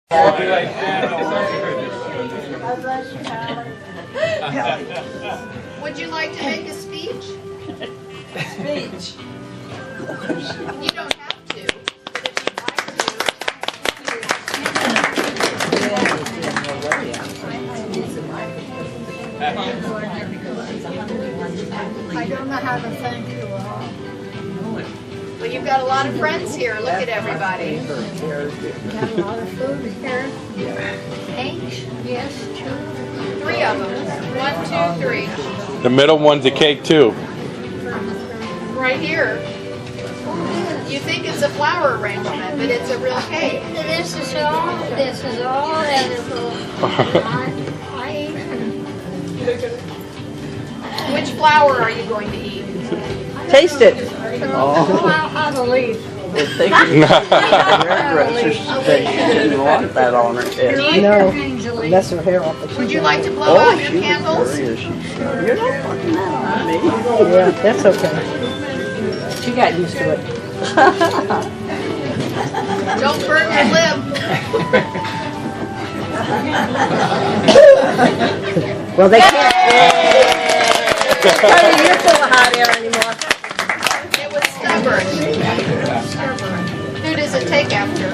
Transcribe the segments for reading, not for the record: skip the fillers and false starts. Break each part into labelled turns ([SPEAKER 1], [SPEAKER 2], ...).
[SPEAKER 1] Would you like to make a speech?
[SPEAKER 2] Speech.
[SPEAKER 1] You don't have to, but if you'd like to. I don't know how to thank you all. Well, you've got a lot of friends here. Look at everybody. Got a lot of food here. Cakes? Yes, 2. 3 of them. 1, 2, 3.
[SPEAKER 3] The middle one's a cake too.
[SPEAKER 1] Right here. You think it's a flower arrangement, but it's a real cake.
[SPEAKER 4] This is all edible. I eat.
[SPEAKER 1] Which flower are you going to eat?
[SPEAKER 2] Taste it.
[SPEAKER 4] How to leave.
[SPEAKER 5] Hairdressers, they didn't want that on her head.
[SPEAKER 2] No, that's her hair off.
[SPEAKER 1] Would you like to blow out your candles?
[SPEAKER 5] You're not fucking that on me.
[SPEAKER 2] Yeah, that's okay. She got used to it.
[SPEAKER 1] Don't burn your lip.
[SPEAKER 2] Well, they can't. You're full of hot air anymore.
[SPEAKER 1] It was stubborn. Who does it take after?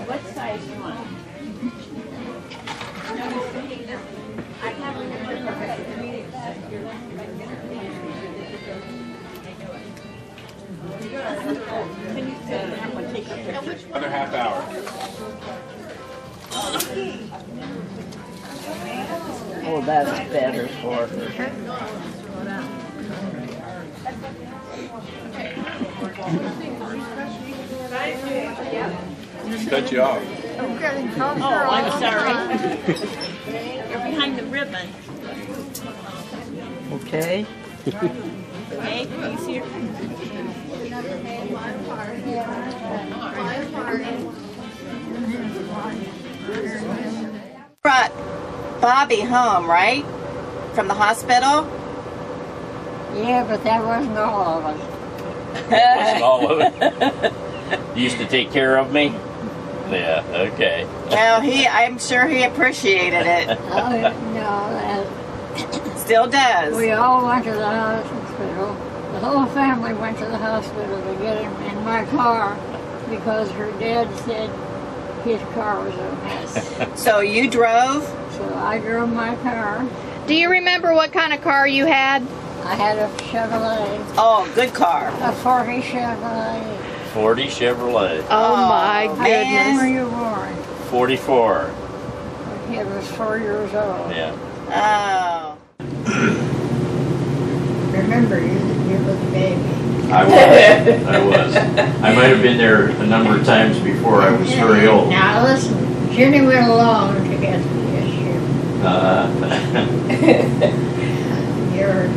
[SPEAKER 4] What size you want?
[SPEAKER 3] Another half hour.
[SPEAKER 5] Oh, that's better for her.
[SPEAKER 3] Just cut you off.
[SPEAKER 4] Oh, I'm sorry. You're behind the ribbon.
[SPEAKER 5] Okay.
[SPEAKER 4] Okay, easier.
[SPEAKER 2] Brought Bobby home, right? From the hospital?
[SPEAKER 4] Yeah, but that wasn't all of us.
[SPEAKER 6] Wasn't all of it. You used to take care of me? Yeah, okay.
[SPEAKER 2] Well, I'm sure he appreciated it.
[SPEAKER 4] Oh, no,
[SPEAKER 2] Still does.
[SPEAKER 4] we all went to the hospital. The whole family went to the hospital to get him in my car because her dad said his car was a mess.
[SPEAKER 2] So you drove?
[SPEAKER 4] So I drove my car.
[SPEAKER 1] Do you remember what kind of car you had?
[SPEAKER 4] I had a Chevrolet,
[SPEAKER 2] Oh, good car.
[SPEAKER 4] a 40 Chevrolet.
[SPEAKER 6] 40 Chevrolet.
[SPEAKER 1] Oh my
[SPEAKER 2] man.
[SPEAKER 4] When were
[SPEAKER 1] goodness.
[SPEAKER 4] you born?
[SPEAKER 6] 44.
[SPEAKER 4] He was 4 years old.
[SPEAKER 6] Yeah.
[SPEAKER 2] Oh.
[SPEAKER 4] Remember, you were the baby.
[SPEAKER 6] I was. I might have been there a number of times before I was very old.
[SPEAKER 4] Now listen, Jenny went along to get the issue.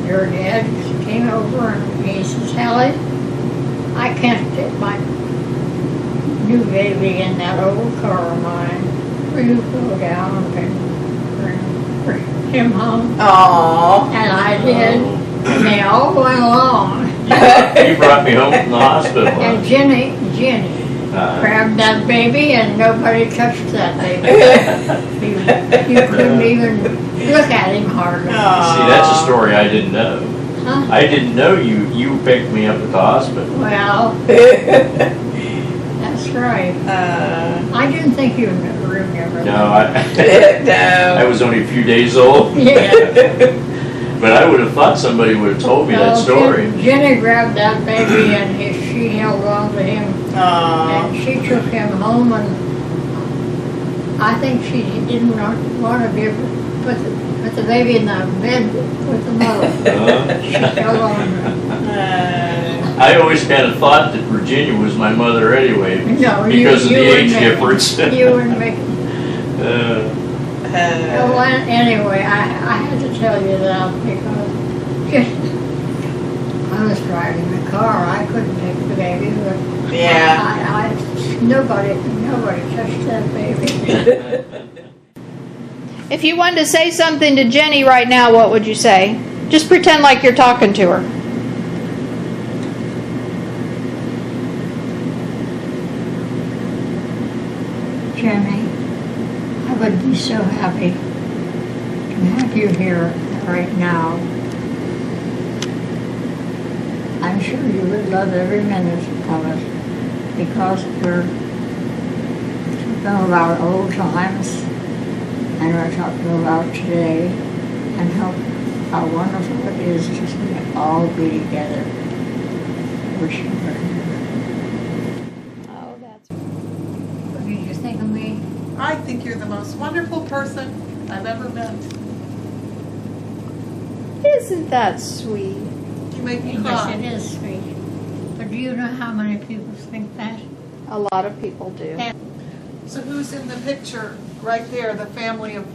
[SPEAKER 4] Your dad came over and he says, Hallie, I can't get my new baby in that old car of mine. Will you go down and bring him home?
[SPEAKER 2] Oh.
[SPEAKER 4] And I did. And they all went along.
[SPEAKER 6] You brought me home from the hospital.
[SPEAKER 4] And Jenny grabbed that baby and nobody touched that baby. you couldn't even look at him hardly.
[SPEAKER 6] See, that's a story I didn't know.
[SPEAKER 4] Huh?
[SPEAKER 6] I didn't know you picked me up at the hospital.
[SPEAKER 4] Well, that's right. I didn't think you remember
[SPEAKER 6] No,
[SPEAKER 2] No.
[SPEAKER 6] I was only a few days old.
[SPEAKER 4] Yeah.
[SPEAKER 6] But I would have thought somebody would have told me that story.
[SPEAKER 4] Jenny grabbed that baby and she held on to him. And she took him home, and I think she didn't want to put the baby in the bed with the mother. She held on.
[SPEAKER 6] I always kind of thought that Virginia was my mother anyway,
[SPEAKER 4] No,
[SPEAKER 6] because of the age
[SPEAKER 4] wouldn't
[SPEAKER 6] difference.
[SPEAKER 4] You wouldn't make it. Well, anyway, I had to tell you that because I I was driving the car. I couldn't take the baby, but
[SPEAKER 2] Yeah.
[SPEAKER 4] nobody touched that baby.
[SPEAKER 1] If you wanted to say something to Jenny right now, what would you say? Just pretend like you're talking to her.
[SPEAKER 4] Jenny, I would be so happy to have you here right now. I'm sure you would love every minute of it because we're talking about old times and we're talking about today and how wonderful it is to all be together. Wish you were here.
[SPEAKER 1] Oh, that's.
[SPEAKER 4] What did you think of me?
[SPEAKER 7] I think you're the most wonderful person I've ever met.
[SPEAKER 1] Isn't that sweet?
[SPEAKER 7] You make me
[SPEAKER 4] Yes,
[SPEAKER 7] cry.
[SPEAKER 4] it is sweet. But do you know how many people think that?
[SPEAKER 1] A lot of people do.
[SPEAKER 7] So who's in the picture right there, the family of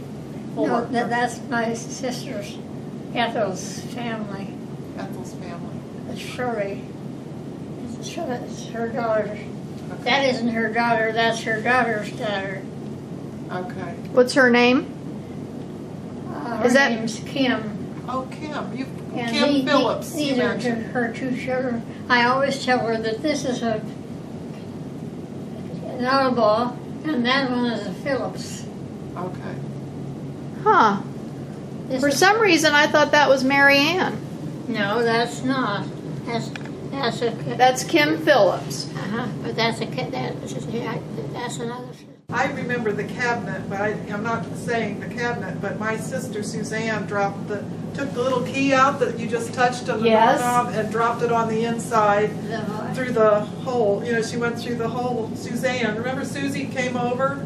[SPEAKER 7] four?
[SPEAKER 4] No, that's my sister's, Ethel's family.
[SPEAKER 7] Ethel's family.
[SPEAKER 4] It's Shirley. It's her daughter. That isn't her daughter, that's her daughter's daughter.
[SPEAKER 7] Okay.
[SPEAKER 1] What's her name?
[SPEAKER 4] Her
[SPEAKER 1] Is that-
[SPEAKER 4] name's Kim.
[SPEAKER 7] Oh, Kim.
[SPEAKER 4] And
[SPEAKER 7] Kim Phillips.
[SPEAKER 4] These
[SPEAKER 7] you
[SPEAKER 4] are
[SPEAKER 7] mentioned.
[SPEAKER 4] her two children. I always tell her that this is an Outlaw and that one is a Phillips.
[SPEAKER 7] Okay.
[SPEAKER 1] Huh.
[SPEAKER 4] This
[SPEAKER 1] For
[SPEAKER 4] is-
[SPEAKER 1] some reason, I thought that was Mary Ann.
[SPEAKER 4] No, that's not. That's a.
[SPEAKER 1] That's Kim Phillips.
[SPEAKER 4] But that's that's another.
[SPEAKER 7] I remember the cabinet, but I'm not saying the cabinet, but my sister Suzanne took the little key out that you just touched on the
[SPEAKER 1] Yes.
[SPEAKER 7] doorknob and dropped it on the inside through the hole. You know, she went through the hole. Suzanne, remember Susie came over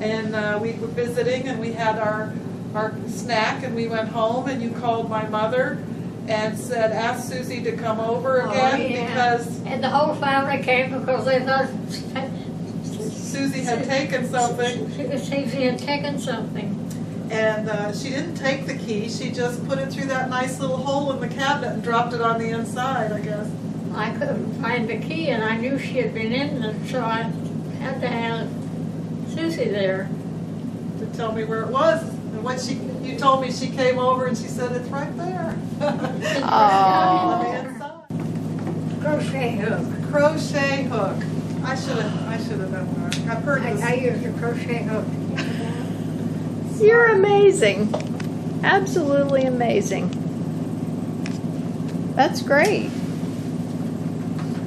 [SPEAKER 7] and we were visiting and we had our snack and we went home and you called my mother and said, ask Susie to come over again because
[SPEAKER 4] And the whole family came because they thought
[SPEAKER 7] Susie had taken something.
[SPEAKER 4] Susie had taken something.
[SPEAKER 7] And she didn't take the key, she just put it through that nice little hole in the cabinet and dropped it on the inside, I guess.
[SPEAKER 4] I couldn't find the key and I knew she had been in it, so I had to have Susie there.
[SPEAKER 7] To tell me where it was. And what you told me she came over and she said, it's right there. On the inside.
[SPEAKER 4] Crochet hook.
[SPEAKER 7] Crochet hook. I should have done that. I've heard this.
[SPEAKER 4] I used a crochet hook.
[SPEAKER 1] You're amazing. Absolutely amazing. That's great.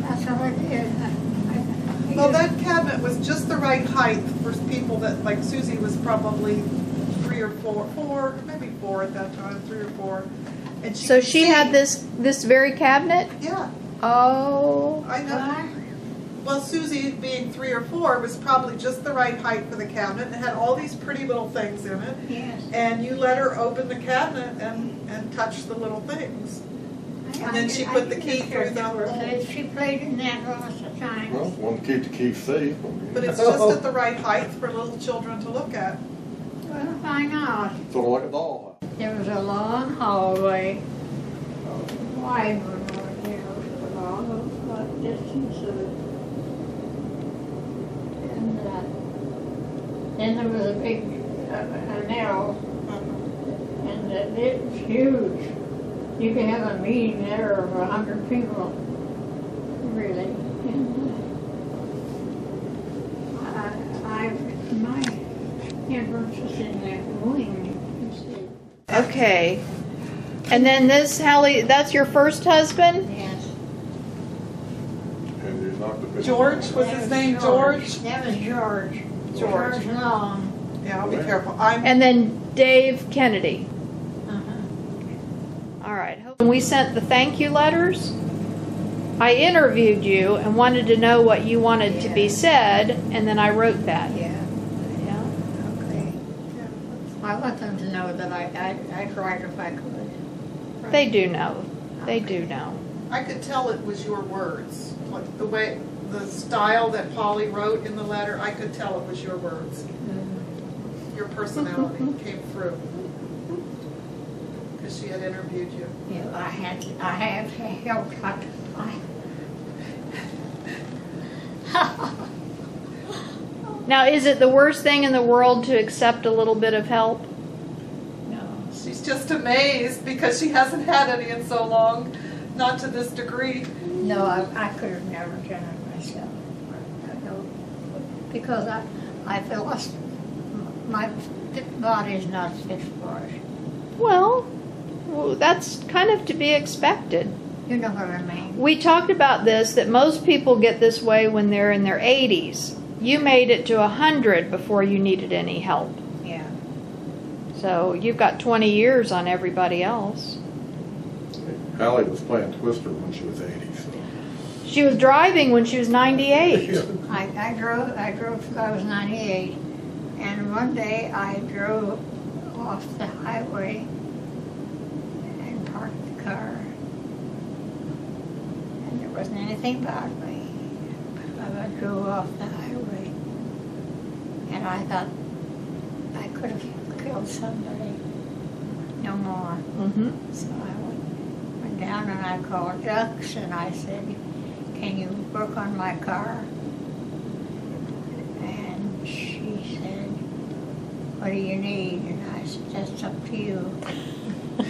[SPEAKER 4] That's all I did.
[SPEAKER 7] Well, that cabinet was just the right height for people that, like Susie was probably 3 or 4, maybe 4 at that time, 3 or 4. And
[SPEAKER 1] So
[SPEAKER 7] could
[SPEAKER 1] she
[SPEAKER 7] see.
[SPEAKER 1] had this very cabinet?
[SPEAKER 7] Yeah,
[SPEAKER 1] Oh.
[SPEAKER 7] I know. Well, Susie, being 3 or 4, was probably just the right height for the cabinet. It had all these pretty little things in it.
[SPEAKER 4] Yes.
[SPEAKER 7] And you let her open the cabinet and touch the little things. And then she put the key through the hole.
[SPEAKER 4] She played in that lots of times.
[SPEAKER 8] Well, one to keep the key safe.
[SPEAKER 7] But it's just at the right height for little children to look at.
[SPEAKER 4] Well, why not?
[SPEAKER 8] Sort of like a doll.
[SPEAKER 4] There was a long hallway, wide one, a long distance of it. And then there was a big, an L, and it was huge. You could have a meeting there of 100 people, really. And my entrance was in that wing, you see.
[SPEAKER 1] Okay. And then this, Hallie, that's your first husband?
[SPEAKER 4] Yes.
[SPEAKER 8] And there's not the big-
[SPEAKER 7] George, was his name George?
[SPEAKER 4] That was George.
[SPEAKER 7] George.
[SPEAKER 4] Long.
[SPEAKER 7] Yeah, I'll be careful.
[SPEAKER 1] And then Dave Kennedy.
[SPEAKER 4] Uh-huh.
[SPEAKER 1] All right. When we sent the thank you letters, I interviewed you and wanted to know what you wanted to be said, and then I wrote that.
[SPEAKER 4] Yeah.
[SPEAKER 1] Yeah.
[SPEAKER 4] Okay. I want them to know that I tried if I could.
[SPEAKER 1] They do know. They do know.
[SPEAKER 7] I could tell it was your words. Like the way, the style that Polly wrote in the letter, I could tell it was your words. Your personality came through. because she had interviewed you.
[SPEAKER 4] Yeah, I have helped.
[SPEAKER 1] Now, is it the worst thing in the world to accept a little bit of help?
[SPEAKER 4] No.
[SPEAKER 7] She's just amazed because she hasn't had any in so long, not to this degree.
[SPEAKER 4] No, I could have never done it myself. No, because I feel my body's not fit for it.
[SPEAKER 1] Well, that's kind of to be expected.
[SPEAKER 4] You know what I mean?
[SPEAKER 1] We talked about this, that most people get this way when they're in their 80s. You made it to 100 before you needed any help.
[SPEAKER 4] Yeah.
[SPEAKER 1] So you've got 20 years on everybody else.
[SPEAKER 8] Hallie was playing Twister when she was 80, so.
[SPEAKER 1] She was driving when she was 98.
[SPEAKER 4] I drove till I was 98, and one day I drove off the highway and parked the car, and there wasn't anything about me. But I drove off the highway, and I thought I could have killed somebody. No more.
[SPEAKER 1] Mm-hmm.
[SPEAKER 4] So I went down and I called Ducks and I said, "Can you work on my car?" And she said, "What do you need?" And I said, "That's up to you."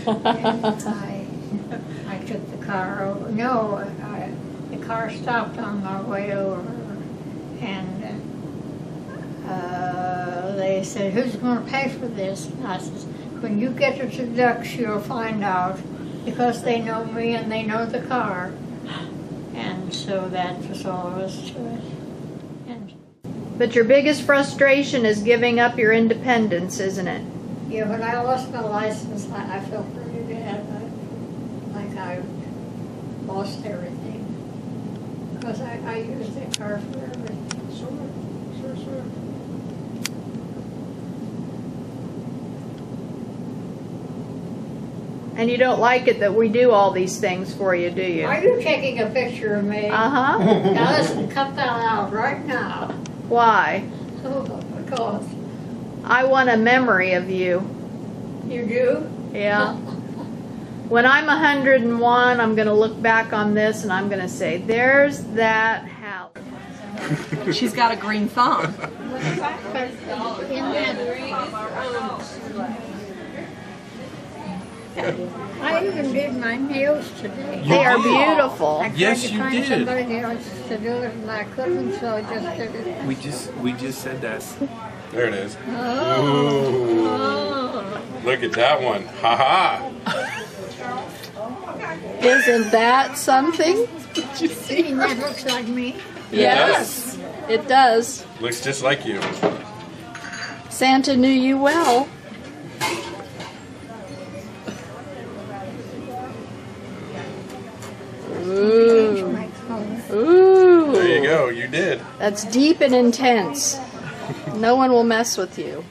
[SPEAKER 4] And I took the car over. No, the car stopped on my way over, and they said, "Who's going to pay for this?" And I said, "When you get to the Ducks, you'll find out, because they know me and they know the car." And so that was all there was to it. And
[SPEAKER 1] But your biggest frustration is giving up your independence, isn't it?
[SPEAKER 4] yeah, when I lost my license, I felt pretty bad. Like I lost everything. Because I used that car for everything.
[SPEAKER 8] Sure.
[SPEAKER 1] And you don't like it that we do all these things for you, do you?
[SPEAKER 4] Are you taking a picture of me?
[SPEAKER 1] Uh-huh.
[SPEAKER 4] Now listen, cut that out right now.
[SPEAKER 1] Why?
[SPEAKER 4] Oh, because
[SPEAKER 1] I want a memory of you.
[SPEAKER 4] you do?
[SPEAKER 1] Yeah. When I'm 101, I'm going to look back on this and I'm going to say, there's that Hallie.
[SPEAKER 9] She's got a green thumb.
[SPEAKER 4] In that, I even did my nails today.
[SPEAKER 1] They are beautiful.
[SPEAKER 4] I tried
[SPEAKER 3] Yes,
[SPEAKER 4] to
[SPEAKER 3] you
[SPEAKER 4] find
[SPEAKER 3] did.
[SPEAKER 4] somebody else to do it, and I couldn't, so I just did it.
[SPEAKER 3] We just said that. There it is.
[SPEAKER 4] Oh.
[SPEAKER 3] Look at that one. Ha ha.
[SPEAKER 1] Isn't that something?
[SPEAKER 4] See, that looks like me.
[SPEAKER 1] Yes, it does.
[SPEAKER 3] Looks just like you.
[SPEAKER 1] Santa knew you well. Ooh.
[SPEAKER 4] My color.
[SPEAKER 1] Ooh.
[SPEAKER 3] There you go. You did.
[SPEAKER 1] That's deep and intense. No one will mess with you.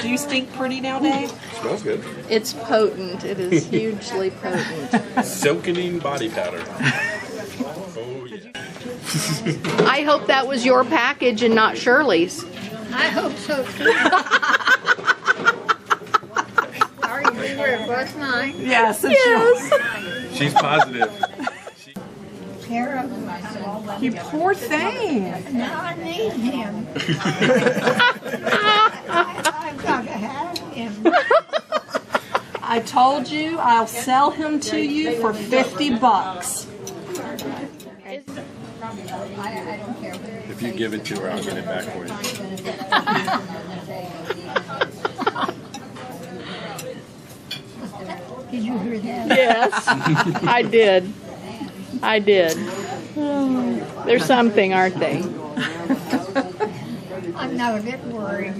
[SPEAKER 9] Do you stink pretty now, Dave?
[SPEAKER 3] Smells good.
[SPEAKER 1] It's potent. It is hugely potent.
[SPEAKER 3] Silkening body powder. Oh yeah.
[SPEAKER 1] I hope that was your package and not Shirley's.
[SPEAKER 4] I hope so too. Are you sure it was mine?
[SPEAKER 9] Yes, it's yours.
[SPEAKER 3] She's positive.
[SPEAKER 4] Care of him.
[SPEAKER 9] You poor thing.
[SPEAKER 4] Now I need him. I've got to have him.
[SPEAKER 9] I told you I'll sell him to you for $50.
[SPEAKER 4] I don't care.
[SPEAKER 3] If you give it to her, I'll get it back for you.
[SPEAKER 4] Did you hear that?
[SPEAKER 1] Yes, I did. I did. They're something, aren't they?
[SPEAKER 4] I'm not a bit worried.